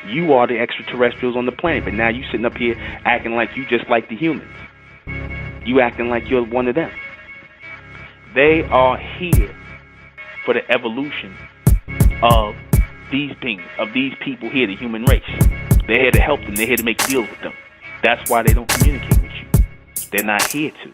You are the extraterrestrials on the planet, but now you sitting up here acting like you just like the humans. You acting like you're one of them. They are here for the evolution of these beings, of these people here, the human race. They're here to help them. They're here to make deals with them. That's why they don't communicate with you. They're not here to.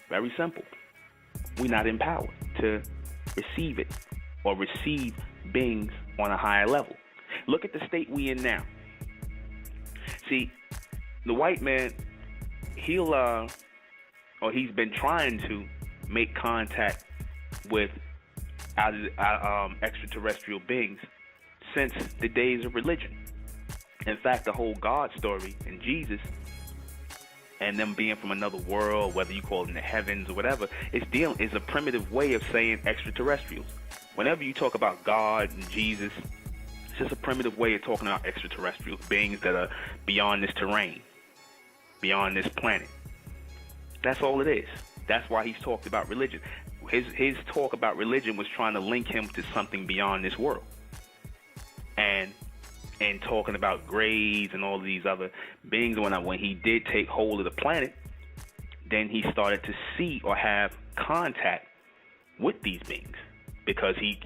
Very simple. We're not empowered to receive it or receive beings on a higher level. Look at the state we in now. See, the white man, he's been trying to make contact with extraterrestrial beings since the days of religion. In fact, the whole God story in Jesus and them being from another world, whether you call it in the heavens or whatever, is a primitive way of saying extraterrestrials. Whenever you talk about God and Jesus, it's just a primitive way of talking about extraterrestrials, beings that are beyond this terrain, beyond this planet. That's all it is. That's why he's talked about religion. His talk about religion was trying to link him to something beyond this world. And talking about grades and all of these other beings, when he did take hold of the planet, then he started to see or have contact with these beings because he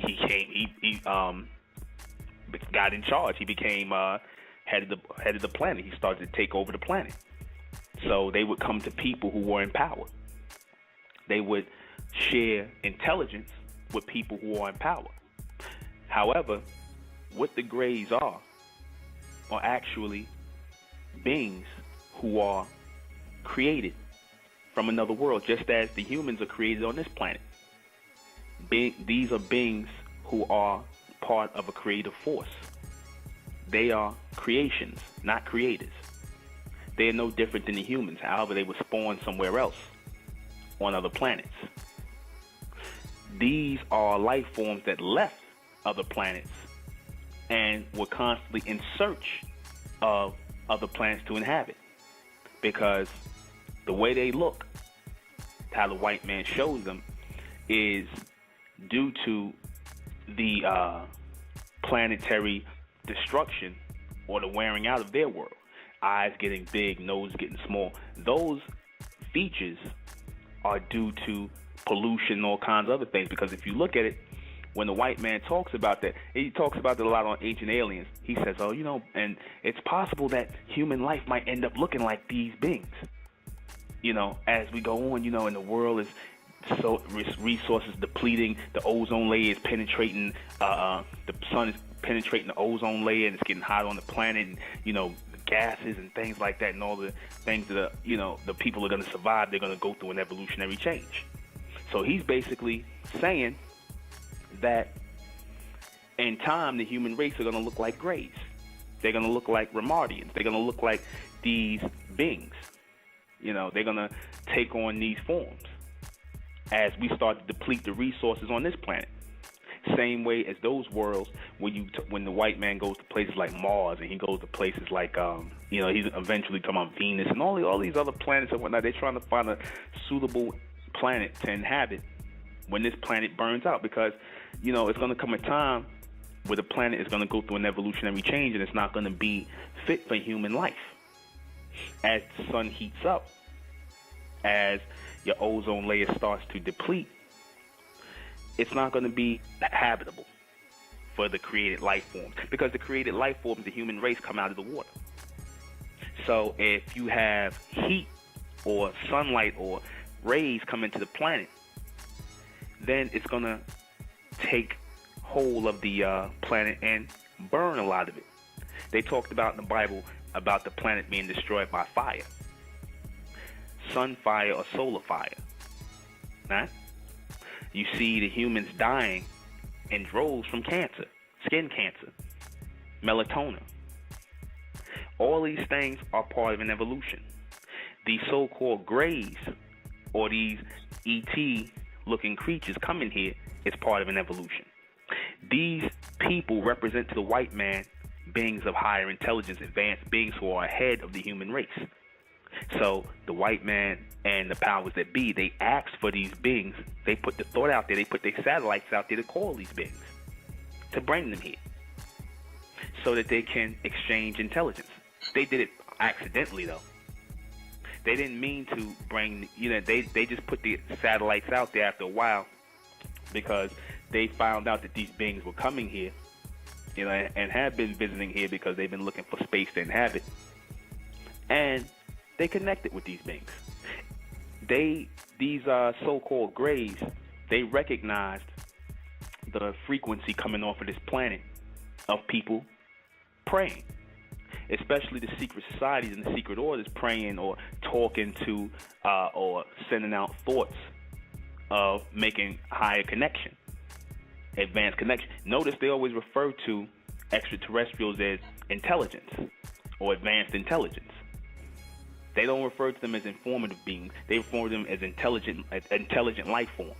got in charge. He became head of the planet. He started to take over the planet. So they would come to people who were in power. They would share intelligence with people who are in power. However, what the Greys are actually beings who are created from another world, just as the humans are created on this planet. These are beings who are part of a creative force. They are creations, not creators. They are no different than the humans. However, they were spawned somewhere else on other planets. These are life forms that left other planets and were constantly in search of other planets to inhabit. Because the way they look, how the white man shows them, is due to the planetary destruction or the wearing out of their world. Eyes getting big, nose getting small. Those features are due to pollution and all kinds of other things. Because if you look at it, when the white man talks about that, he talks about it a lot on Ancient Aliens. He says, and it's possible that human life might end up looking like these beings. As we go on, and the world is so resources depleting, the ozone layer is penetrating, the sun is penetrating the ozone layer, and it's getting hot on the planet, and gases and things like that, and all the things that the people are going to survive. They're going to go through an evolutionary change. So he's basically saying that in time, the human race are going to look like Greys. They're going to look like Ramardians. They're going to look like these beings. They're going to take on these forms as we start to deplete the resources on this planet. Same way as those worlds when the white man goes to places like Mars, and he goes to places like he's eventually come on Venus and all these other planets and whatnot. They're trying to find a suitable planet to inhabit when this planet burns out, because it's going to come a time where the planet is going to go through an evolutionary change, and it's not going to be fit for human life. As the sun heats up, as your ozone layer starts to deplete, it's not going to be habitable for the created life forms, because the created life forms, the human race, come out of the water. So if you have heat or sunlight or rays come into the planet, then it's going to take whole of the planet and burn a lot of it. They talked about in the Bible about the planet being destroyed by fire, sun fire or solar fire. Right? You see the humans dying in droves from cancer, skin cancer, melatonin. All these things are part of an evolution. These so-called grays, or these ET-looking creatures coming here, is part of an evolution. These people represent to the white man beings of higher intelligence, advanced beings who are ahead of the human race. So the white man and the powers that be, they asked for these beings. They put the thought out there. They put their satellites out there to call these beings, to bring them here, so that they can exchange intelligence. They did it accidentally, though. They didn't mean to bring, they just put the satellites out there after a while because they found out that these beings were coming here, and have been visiting here because they've been looking for space to inhabit. And they connected with these beings. These so-called grays, they recognized the frequency coming off of this planet of people praying, especially the secret societies and the secret orders praying or talking to or sending out thoughts of making higher connection, advanced connection. Notice they always refer to extraterrestrials as intelligence or advanced intelligence. They don't refer to them as informative beings. They refer to them as intelligent life forms.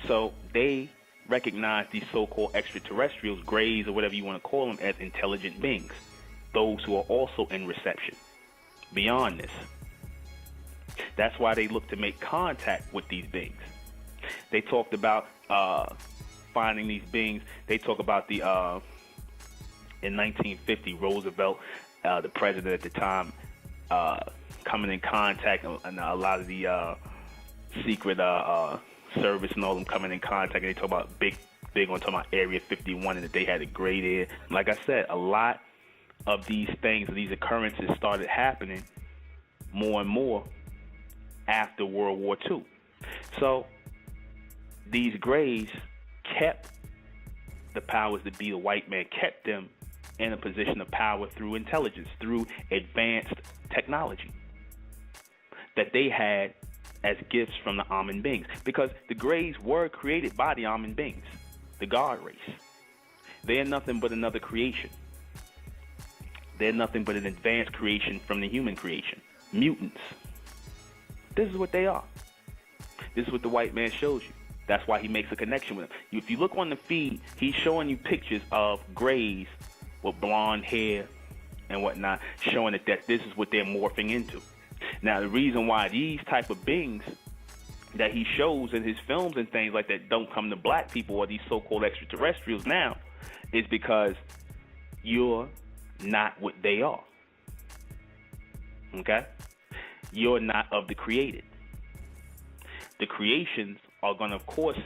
So they recognize these so-called extraterrestrials, grays, or whatever you want to call them, as intelligent beings, those who are also in reception beyond this. That's why they look to make contact with these beings. They talked about finding these beings. They talk about the in 1950, Roosevelt, the president at the time, coming in contact, and a lot of the secret service and all them coming in contact. And they talk about big on talking about Area 51 and that they had a gray there. Like I said, a lot of these things, these occurrences started happening more and more after World War II. So these grays kept the powers that be, the white man kept them in a position of power through intelligence, through advanced technology that they had as gifts from the Amen beings. Because the grays were created by the Amen beings, the God race. They're nothing but another creation. They're nothing but an advanced creation from the human creation. Mutants. This is what they are. This is what the white man shows you. That's why he makes a connection with them. If you look on the feed, he's showing you pictures of grays with blonde hair and whatnot, showing that this is what they're morphing into. Now, the reason why these type of beings that he shows in his films and things like that don't come to black people or these so-called extraterrestrials now is because you're not what they are. Okay? You're not of the created. The creations are going to, of course,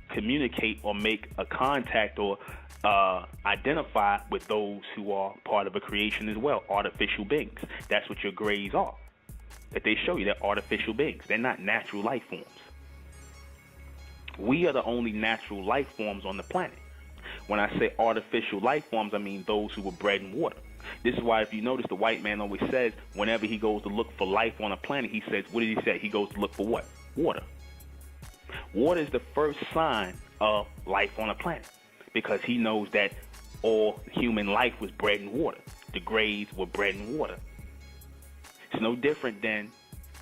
communicate or make a contact or identify with those who are part of a creation as well, artificial beings. That's what your grays are. That they show you, they're artificial beings. They're not natural life forms. We are the only natural life forms on the planet. When I say artificial life forms, I mean those who were bred in water. This is why, if you notice, the white man always says, whenever he goes to look for life on a planet, he says, what did he say? He goes to look for what? Water. Water is the first sign of life on a planet, because he knows that all human life was bred in water. The grays were bred in water. It's no different than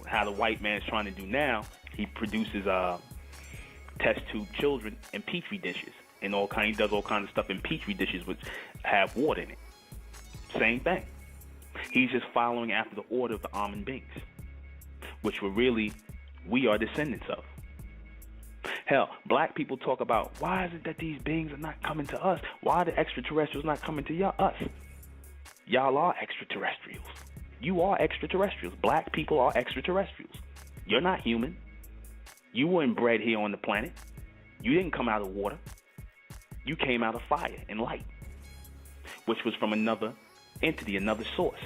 how the white man is trying to do now. He produces test tube children in petri dishes and he does all kinds of stuff in petri dishes which have water in it. Same thing. He's just following after the order of the Amen beings, which we are descendants of. Hell, black people talk about, why is it that these beings are not coming to us? Why are the extraterrestrials not coming to us? Y'all are extraterrestrials. You are extraterrestrials. Black people are extraterrestrials. You're not human. You weren't bred here on the planet. You didn't come out of water. You came out of fire and light, which was from another entity, another source.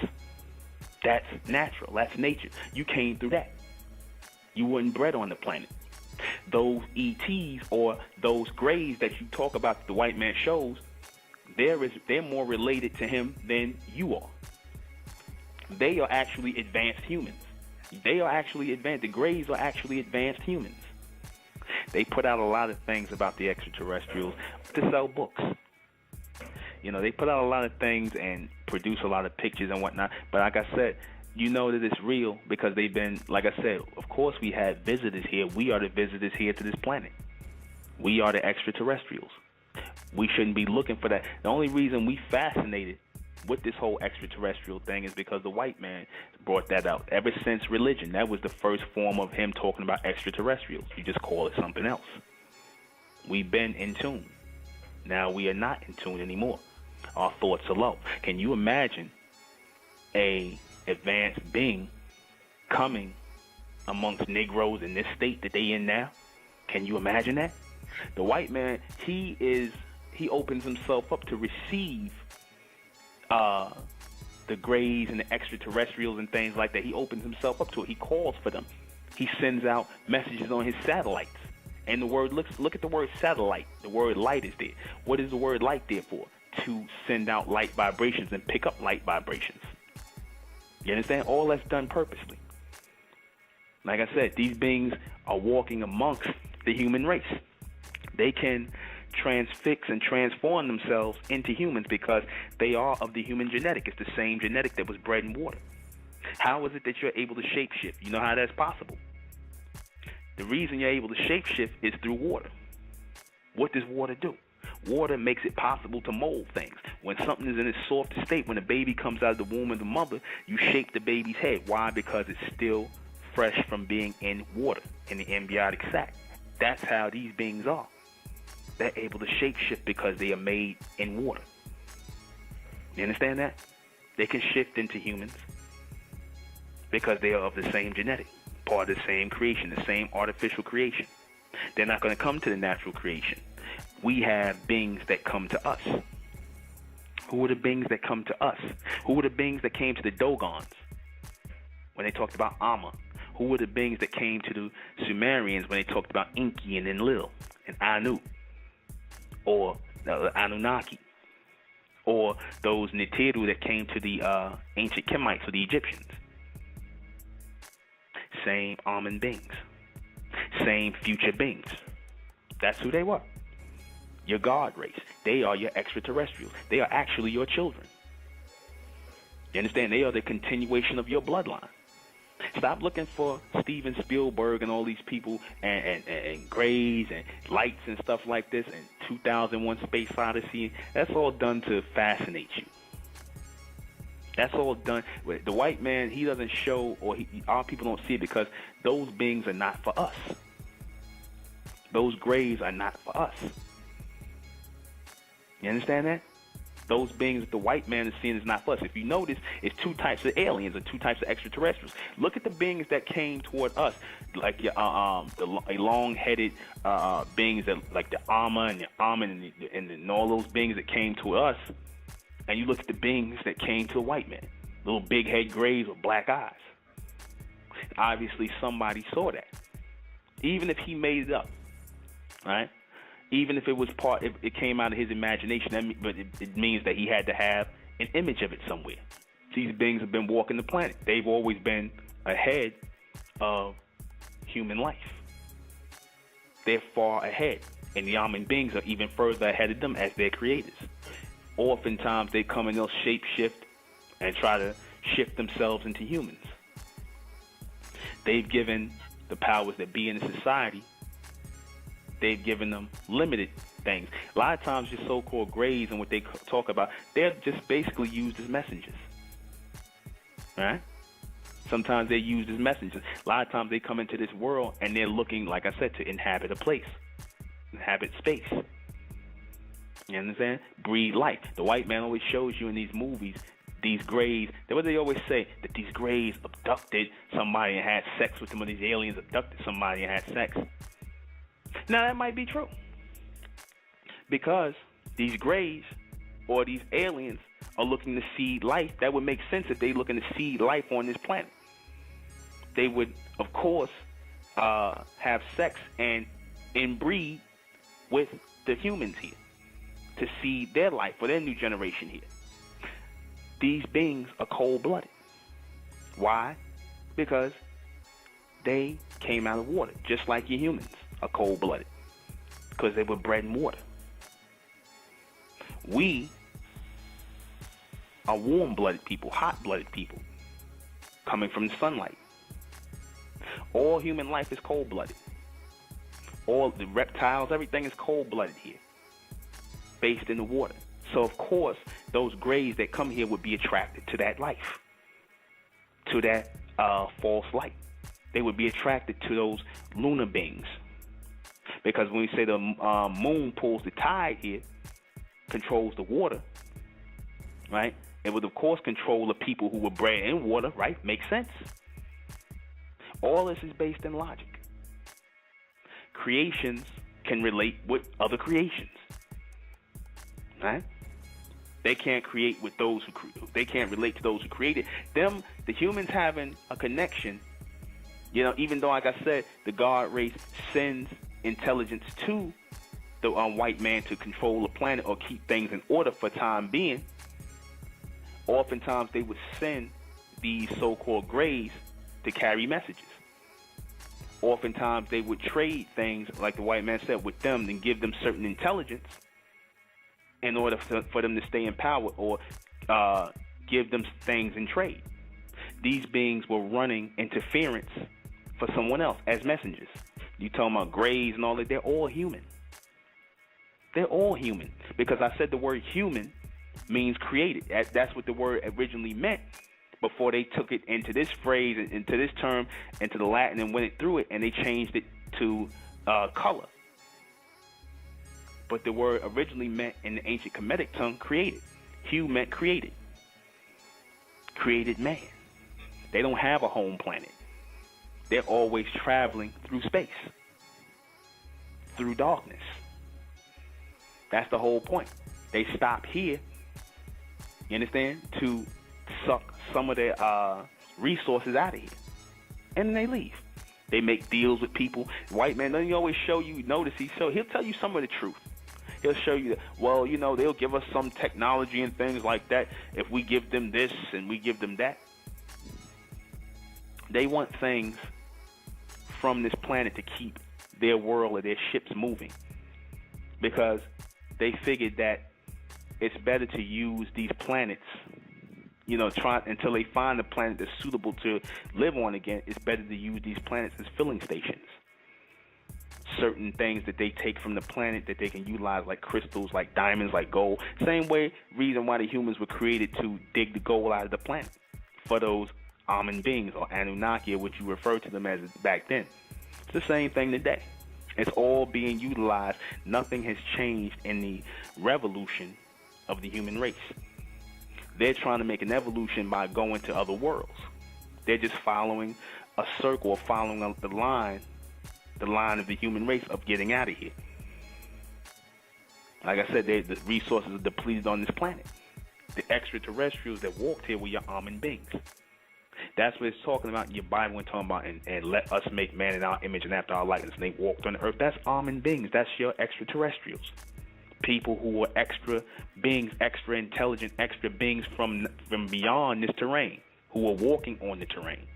That's natural. That's nature. You came through that. You weren't bred on the planet. Those ETs or those grays that you talk about that the white man shows, they're more related to him than you are. They are actually advanced humans. They are actually advanced. The grays are actually advanced humans. They put out a lot of things about the extraterrestrials to sell books. They put out a lot of things and produce a lot of pictures and whatnot. But like I said, you know that it's real because they've been, like I said, of course we had visitors here. We are the visitors here to this planet. We are the extraterrestrials. We shouldn't be looking for that. The only reason we fascinated with this whole extraterrestrial thing is because the white man brought that out. Ever since religion, that was the first form of him talking about extraterrestrials. You just call it something else. We've been in tune. Now we are not in tune anymore. Our thoughts are low. Can you imagine a advanced being coming amongst Negroes in this state that they in now? Can you imagine that? The white man, he opens himself up to receive the grays and the extraterrestrials and things like that. He opens himself up to it. He calls for them. He sends out messages on his satellites. And the word, look at the word satellite. The word light is there. What is the word light there for? To send out light vibrations and pick up light vibrations. You understand? All that's done purposely. Like I said, these beings are walking amongst the human race. They can transfix and transform themselves into humans because they are of the human genetic. It's the same genetic that was bred in water. How is it that you're able to shapeshift? You know how that's possible? The reason you're able to shapeshift is through water. What does water do? Water makes it possible to mold things. When something is in its softest state, when a baby comes out of the womb of the mother, you shape the baby's head. Why? Because it's still fresh from being in water, in the embryonic sac. That's how these beings are. They're able to shapeshift because they are made in water. You understand that? They can shift into humans because they are of the same genetic, part of the same creation, the same artificial creation. They're not going to come to the natural creation. We have beings that come to us. Who are the beings that come to us? Who are the beings that came to the Dogons when they talked about Amma? Who were the beings that came to the Sumerians when they talked about Enki and Enlil and Anu? Or the Anunnaki? Or those Nibiru that came to the ancient Kemites or the Egyptians? Same Amen beings. Same future beings. That's who they were. Your God race. They are your extraterrestrials. They are actually your children. You understand? They are the continuation of your bloodline. Stop looking for Steven Spielberg and all these people and grays and lights and stuff like this and 2001 Space Odyssey. That's all done to fascinate you. That's all done. The white man, he doesn't show, or our people don't see it because those beings are not for us. Those grays are not for us. You understand that? Those beings that the white man is seeing is not for us. If you notice, it's two types of aliens or two types of extraterrestrials. Look at the beings that came toward us, like the long-headed beings that, like the Amma and the Amen and all those beings that came to us. And you look at the beings that came to the white man, little big head grays with black eyes. Obviously, somebody saw that, even if he made it up, right? Even if it was it came out of his imagination, but it means that he had to have an image of it somewhere. These beings have been walking the planet. They've always been ahead of human life. They're far ahead, and the Amen beings are even further ahead of them as their creators. Oftentimes, they come and they'll shape-shift and try to shift themselves into humans. They've given the powers that be in the society, they've given them limited things. A lot of times, your so-called grays and what they talk about, they're just basically used as messengers. Right? Sometimes they're used as messengers. A lot of times they come into this world and they're looking, like I said, to inhabit a place, inhabit space. You understand? Breathe life. The white man always shows you in these movies, these grays, what they always say, that these grays abducted somebody and had sex with them, or these aliens abducted somebody and had sex. Now, that might be true. Because these grays or these aliens are looking to seed life. That would make sense if they're looking to seed life on this planet. They would, of course, have sex and inbreed with the humans here to see their life for their new generation here. These beings are cold-blooded. Why? Because they came out of water, just like your humans are cold-blooded, because they were bred in water. We are warm-blooded people, hot-blooded people, coming from the sunlight. All human life is cold-blooded. All the reptiles, everything is cold-blooded here, based in the water. So, of course, those grays that come here would be attracted to that life, to that false light. They would be attracted to those lunar beings. Because when we say the moon pulls the tide here, controls the water, right? It would, of course, control the people who were bred in water, right? Makes sense. All this is based in logic. Creations can relate with other creations, right? They can't create with those who they can't relate to those who created them. The humans having a connection, you know, even though, like I said, the God race sends intelligence to the white man to control the planet or keep things in order for time being. Oftentimes, they would send these so-called grays to carry messages. Oftentimes, they would trade things, like the white man said, with them and give them certain intelligence in order for them to stay in power or give them things in trade. These beings were running interference for someone else as messengers. You talking about grays and all that, they're all human. They're all human. Because I said the word human means created. That's what the word originally meant before they took it into this phrase, into this term, into the Latin and went through it, and they changed it to color. But the word originally meant in the ancient Kemetic tongue, created. Hue meant created. Created man. They don't have a home planet. They're always traveling through space, through darkness. That's the whole point. They stop here, you understand, to suck some of their resources out of here. And then they leave. They make deals with people. White man doesn't always show you, notice he'll tell you some of the truth. He'll show you that, well, you know, they'll give us some technology and things like that if we give them this and we give them that. They want things from this planet to keep their world or their ships moving, because they figured that it's better to use these planets, you know, until they find a planet that's suitable to live on again. It's better to use these planets as filling stations. Certain things that they take from the planet that they can utilize, like crystals, like diamonds, like gold. Same way, reason why the humans were created, to dig the gold out of the planet for those Amun beings, or Anunnaki, which you refer to them as back then. It's the same thing today. It's all being utilized. Nothing has changed in the revolution of the human race. They're trying to make an evolution by going to other worlds. They're just following a circle, or following the line of the human race of getting out of here. Like I said, the resources are depleted on this planet. The extraterrestrials that walked here were your Amun beings. That's what it's talking about in your Bible when talking about and let us make man in our image and after our likeness. And they walked on the earth. That's Amun beings. That's your extraterrestrials. People who were extra beings, extra intelligent, extra beings from beyond this terrain, who were walking on the terrain.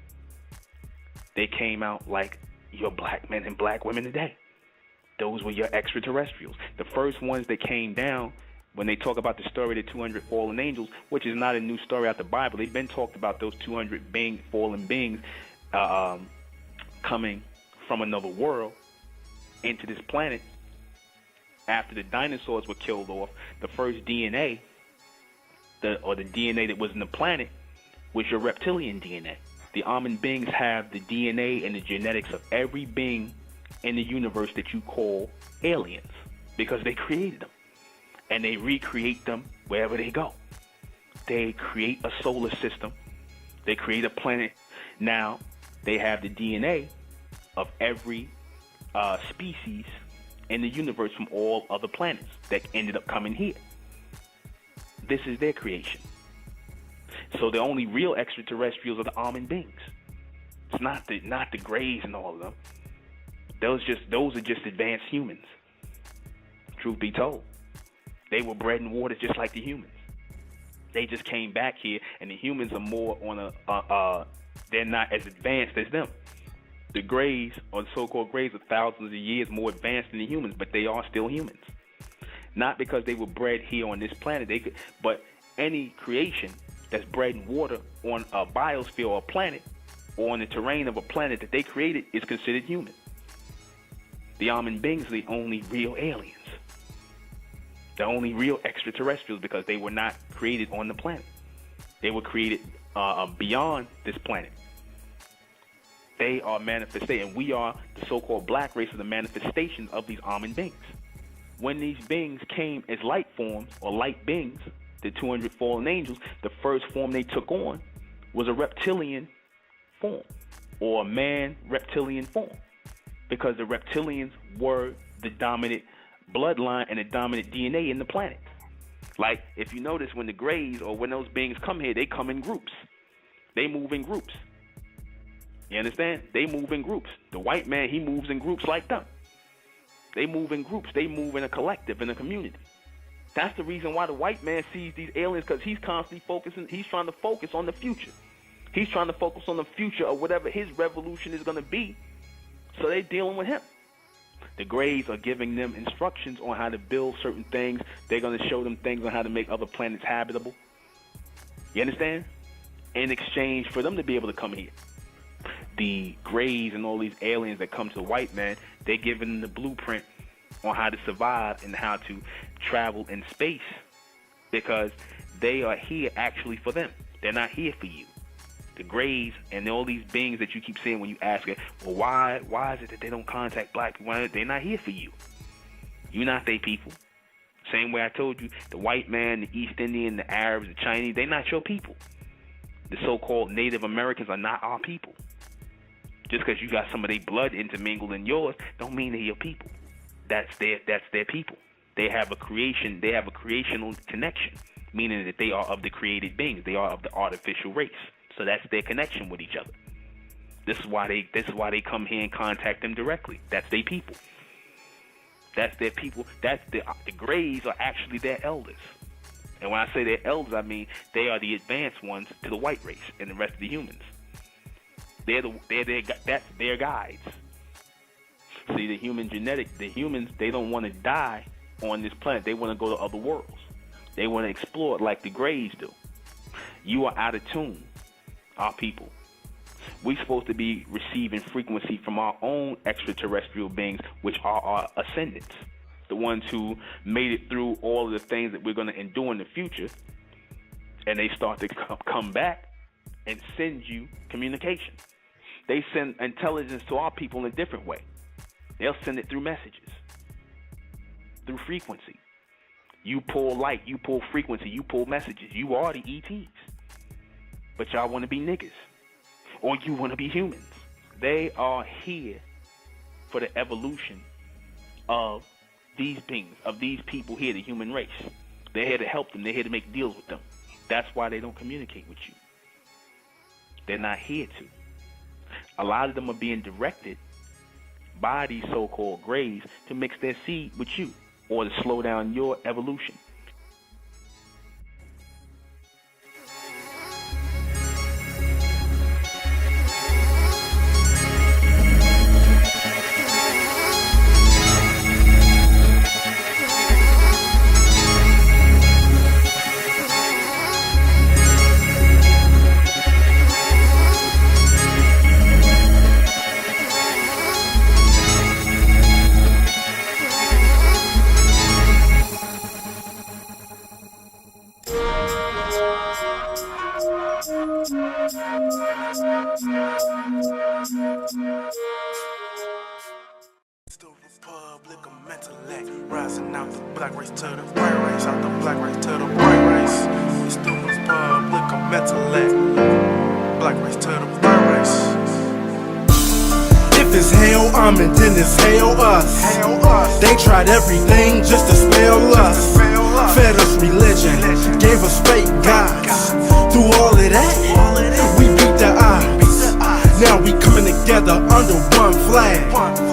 They came out like your black men and black women today. Those were your extraterrestrials. The first ones that came down, when they talk about the story of the 200 fallen angels, which is not a new story out the Bible. They've been talked about those 200 fallen beings coming from another world into this planet. After the dinosaurs were killed off, the first DNA, the DNA that was in the planet, was your reptilian DNA. The Amun beings have the DNA and the genetics of every being in the universe that you call aliens, because they created them. And they recreate them wherever they go. They create a solar system. They create a planet. Now, they have the DNA of every species in the universe from all other planets that ended up coming here. This is their creation. So the only real extraterrestrials are the Amun beings. It's not the Greys and all of them. Those are just advanced humans. Truth be told, they were bred in water just like the humans. They just came back here, and the humans are more on they're not as advanced as them. The Greys, or the so-called Greys, are thousands of years more advanced than the humans, but they are still humans. Not because they were bred here on this planet, but any creation that's bred in water on a biosphere or a planet, or on the terrain of a planet that they created, is considered human. The almond beings are the only real aliens. The only real extraterrestrials, because they were not created on the planet. They were created beyond this planet. They are manifestation, and we are the so-called black race of the manifestation of these almond beings. When these beings came as light forms, or light beings, the 200 fallen angels, the first form they took on was a reptilian form, or a man-reptilian form, because the reptilians were the dominant bloodline and the dominant DNA in the planet. Like, if you notice, when the Greys, or when those beings come here, they come in groups. They move in groups. You understand? They move in groups. The white man, he moves in groups like them. They move in groups. They move in a collective, in a community. That's the reason why the white man sees these aliens, because he's constantly focusing. He's trying to focus on the future. He's trying to focus on the future of whatever his revolution is going to be. So they're dealing with him. The Greys are giving them instructions on how to build certain things. They're going to show them things on how to make other planets habitable. You understand? In exchange for them to be able to come here. The Greys and all these aliens that come to the white man, they're giving them the blueprint on how to survive and how to travel in space, because they are here actually for them. They're not here for you. The Greys and all these beings that you keep seeing when you ask it, well, why is it that they don't contact black people? They're not here for you. You're not their people. Same way I told you, the white man, the East Indian, the Arabs, the Chinese, they're not your people. The so-called Native Americans are not our people. Just because you got some of their blood intermingled in yours, don't mean they're your people. That's their people. They have a creational connection, meaning that they are of the created beings. They are of the artificial race. So that's their connection with each other. This is why they come here and contact them directly. That's their people. That's their people. The Greys are actually their elders. And when I say their elders, I mean they are the advanced ones to the white race and the rest of the humans. That's their guides. See, the humans, they don't want to die on this planet. They want to go to other worlds. They want to explore it like the Greys do. You are out of tune, our people. We're supposed to be receiving frequency from our own extraterrestrial beings, which are our ascendants, the ones who made it through all of the things that we're going to endure in the future, and they start to come back and send you communication. They send intelligence to our people in a different way. They'll send it through messages, through frequency. You pull light, you pull frequency, you pull messages. You are the ETs. But y'all want to be niggas. Or you want to be humans. They are here for the evolution of these beings, of these people here, the human race. They're here to help them. They're here to make deals with them. That's why they don't communicate with you. They're not here to. A lot of them are being directed by these so-called Greys to mix their seed with you, or to slow down your evolution. The Republic of Mentellect, rising out the black race to the white race, out the black race to the white race. It's the Republic of Mentellect, black race to the white race. If it's hell, and then it's hell us. They tried everything just to spell us. Fed us religion, gave us fake gods. Through all of that, we beat the odds. Now we coming together under one flag.